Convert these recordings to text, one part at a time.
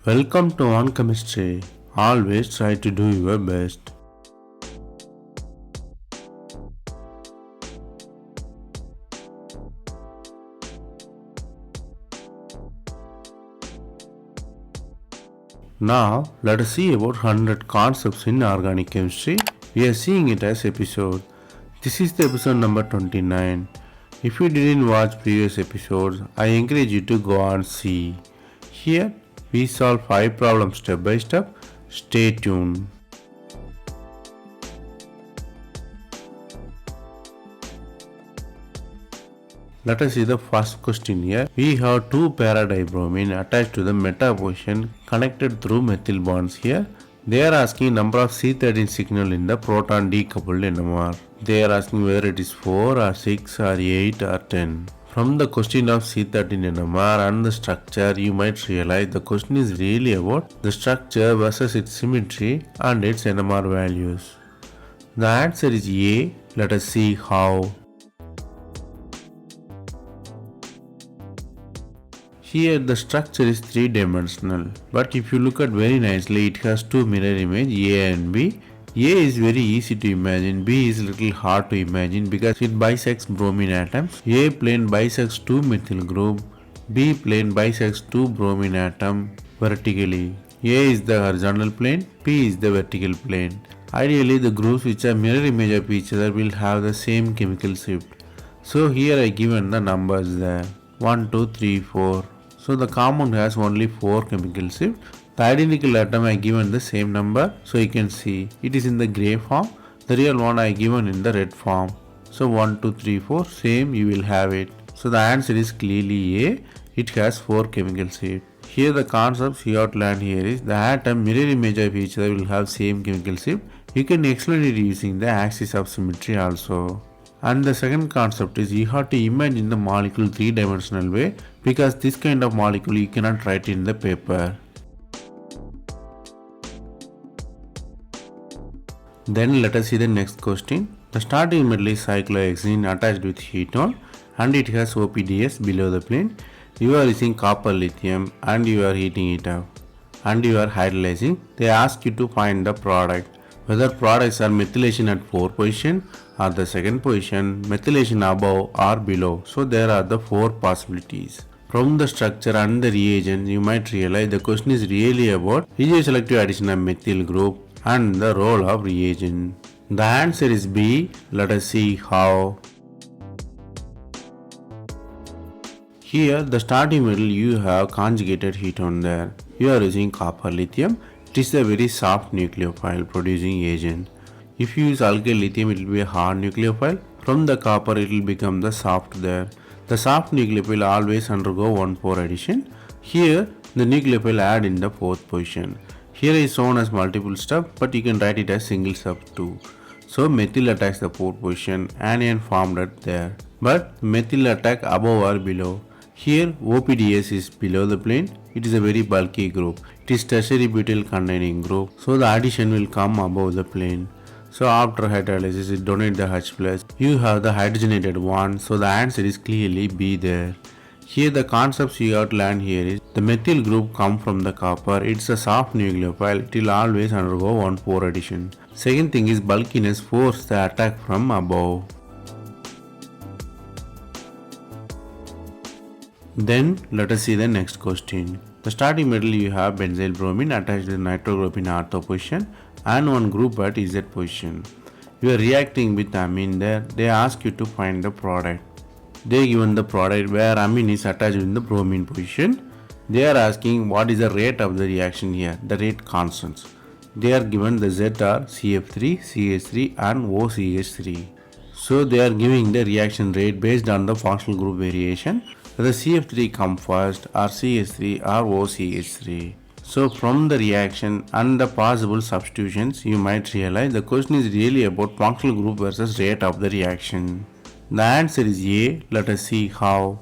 Welcome to On Chemistry. Always try to do your best. Now, let us see about 100 concepts in organic chemistry. We are seeing it as episode. This is the episode number 29. If you didn't watch previous episodes, I encourage you to go and see. Here, we solve 5 problems step by step. Stay tuned. Let us see the first question here. We have two para-dibromine attached to the meta position connected through methyl bonds here. They are asking number of C13 signal in the proton decoupled NMR. They are asking whether it is 4 or 6 or 8 or 10. From the question of C13 NMR and the structure, you might realize the question is really about the structure versus its symmetry and its NMR values. The answer is A. Let us see how. Here the structure is 3-dimensional, but if you look at very nicely, it has two mirror image A and B. A is very easy to imagine, B is little hard to imagine because it bisects bromine atoms. A plane bisects two methyl group, B plane bisects two bromine atom vertically. A is the horizontal plane, B is the vertical plane. Ideally, the groups which are mirror image of each other will have the same chemical shift. So here I given the numbers there 1, 2, 3, 4. So the compound has only 4 chemical shift. The identical atom I given the same number, so you can see it is in the grey form. The real one I given in the red form. So 1, 2, 3, 4 same you will have it. So the answer is clearly A. It has 4 chemical shift. Here the concepts you have to learn here is the atom mirror image of each other will have same chemical shift. You can explain it using the axis of symmetry also. And the second concept is you have to imagine the molecule 3-dimensional way because this kind of molecule you cannot write in the paper. Then let us see the next question. The starting metal is cyclohexene attached with ketone and it has OPDS below the plane. You are using copper lithium and you are heating it up and you are hydrolyzing. They ask you to find the product. Whether products are methylation at 4 position or the second position, methylation above or below. So there are the 4 possibilities. From the structure and the reagent, you might realize the question is really about piezoselective addition of methyl group and the role of reagent. The answer is B. Let us see how. Here the starting metal you have conjugated ketone there. You are using copper lithium. It is a very soft nucleophile producing agent. If you use alkyl lithium, it will be a hard nucleophile. From the copper, it will become the soft there. The soft nucleophile always undergo 1,4 addition. Here, the nucleophile add in the 4th position. Here is shown as multiple step, but you can write it as single step too. So methyl attacks the 4th position, anion formed at there. But methyl attack above or below. Here OPDS is below the plane. It is a very bulky group. It is tertiary butyl containing group. So the addition will come above the plane. So after hydrolysis it donates the H+. You have the hydrogenated one. So the answer is clearly B there. Here the concepts you have to learn here is the methyl group come from the copper. It's a soft nucleophile. It will always undergo 1,4 addition. Second thing is bulkiness force the attack from above. Then let us see the next question. The starting metal you have benzyl bromine attached to the nitrogroup in ortho position and one group at Z position. You are reacting with amine there. They ask you to find the product. They given the product where amine is attached in the bromine position. They are asking what is the rate of the reaction here, the rate constants. They are given the Z are CF3, CH3 and OCH3. So they are giving the reaction rate based on the functional group variation. Whether CF3 come first or CH3 or OCH3. So from the reaction and the possible substitutions, you might realize the question is really about functional group versus rate of the reaction. The answer is A. Let us see how.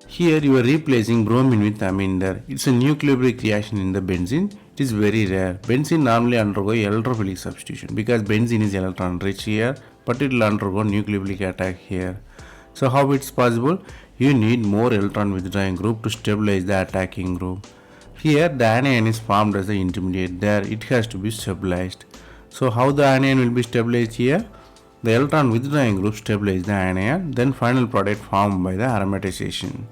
Here you are replacing bromine with amine there. It's a nucleophilic reaction in the benzene. It is very rare. Benzene normally undergo electrophilic substitution because benzene is electron rich here, but it will undergo nucleophilic attack here. So how it's possible? you need more electron withdrawing group to stabilize the attacking group. Here the anion is formed as the intermediate, there it has to be stabilized. So how the anion will be stabilized here? The electron withdrawing group stabilize the anion, then final product formed by the aromatization.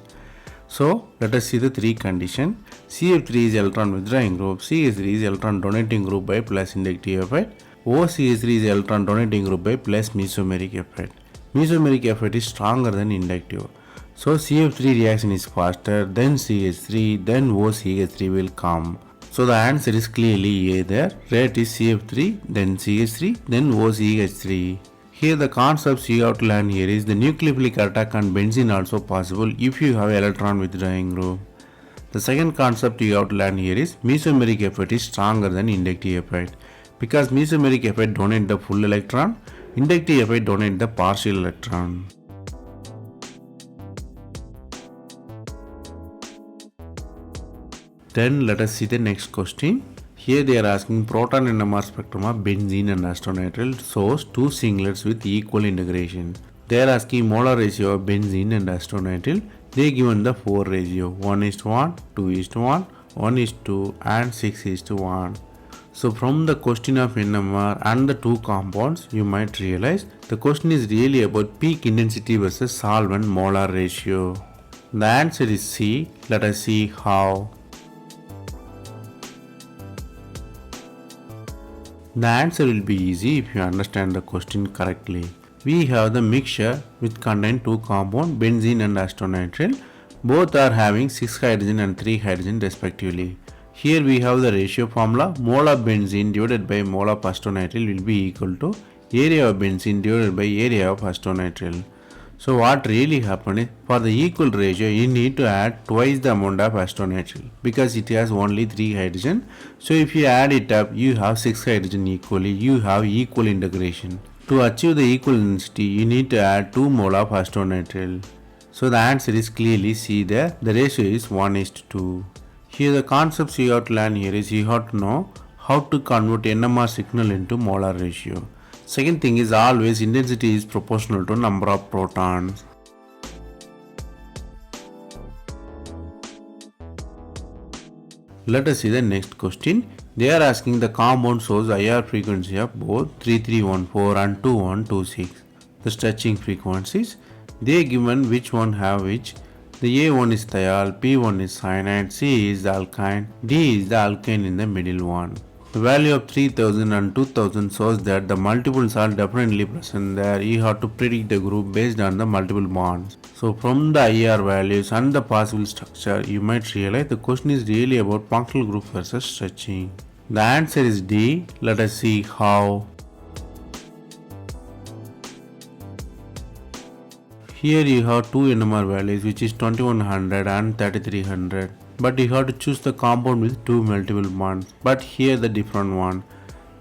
So let us see the three conditions. CF3 is electron withdrawing group, CH3 is electron donating group by plus inductive effect, OCH3 is electron donating group by plus mesomeric effect. Mesomeric effect is stronger than inductive. So CF3 reaction is faster, then CH3, then OCH3 will come. So the answer is clearly A there. Rate is CF3, then CH3, then OCH3. Here the concepts you have to learn here is the nucleophilic attack on benzene also possible if you have electron withdrawing group. The second concept you have to learn here is mesomeric effect is stronger than inductive effect. Because mesomeric effect donate the full electron, inductive effect donate the partial electron. Then let us see the next question. Here they are asking proton NMR spectrum of benzene and acetonitrile shows two singlets with equal integration. They are asking molar ratio of benzene and acetonitrile. They given the 4 ratio 1:1, 2:1, 1:2 and 6:1. So from the question of NMR and the two compounds, you might realize the question is really about peak intensity versus solvent molar ratio. The answer is C. Let us see how. The answer will be easy if you understand the question correctly. We have the mixture which contain two compounds, benzene and acetonitrile. Both are having 6 hydrogen and 3 hydrogen respectively. Here we have the ratio formula. Mole of benzene divided by mole of acetonitrile will be equal to area of benzene divided by area of acetonitrile. So what really happened is, for the equal ratio you need to add twice the amount of acetonitrile because it has only 3 hydrogen. So if you add it up, you have 6 hydrogen equally, you have equal integration. To achieve the equal density, you need to add 2 mole of acetonitrile. So the answer is clearly C there. The ratio is 1:2. Here the concepts you have to learn here is you have to know how to convert NMR signal into molar ratio. Second thing is always intensity is proportional to number of protons. Let us see the next question. They are asking the compound shows IR frequency of both 3314 and 2126. The stretching frequencies. They given which one have which. The A1 is thiol, P1 is cyanide, C is the alkyne, D is the alkane in the middle one. The value of 3000 and 2000 shows that the multiples are definitely present there. You have to predict the group based on the multiple bonds. So from the IR values and the possible structure, you might realize the question is really about functional group versus stretching. The answer is D. Let us see how. Here you have two NMR values which is 2100 and 3300. But you have to choose the compound with two multiple bonds. But here the different one.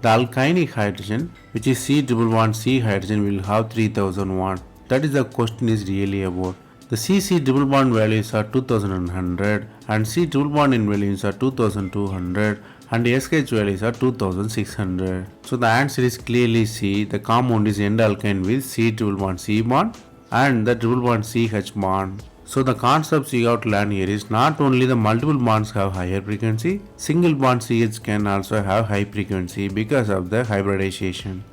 The alkynic hydrogen which is C111C hydrogen will have 3001. That is the question is really about. The CC double bond values are 2100 and C double bond in values are 2200 and SH values are 2600. So the answer is clearly C. The compound is end alkyne with C double bond C bond and the double bond CH bond. So the concepts you have to learn here is not only the multiple bonds have higher frequency, single bond CH can also have high frequency because of the hybridization,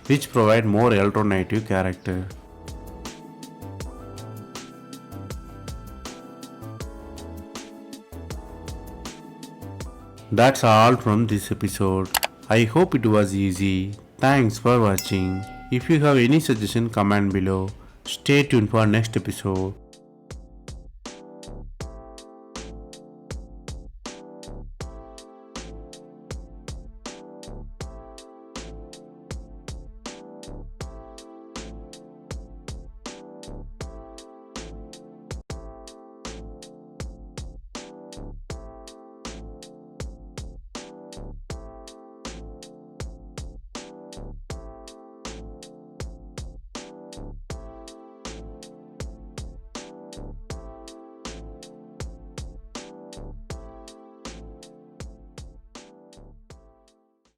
which provide more electronegative character. That's all from this episode. I hope it was easy. Thanks for watching. If you have any suggestion, comment below. Stay tuned for next episode.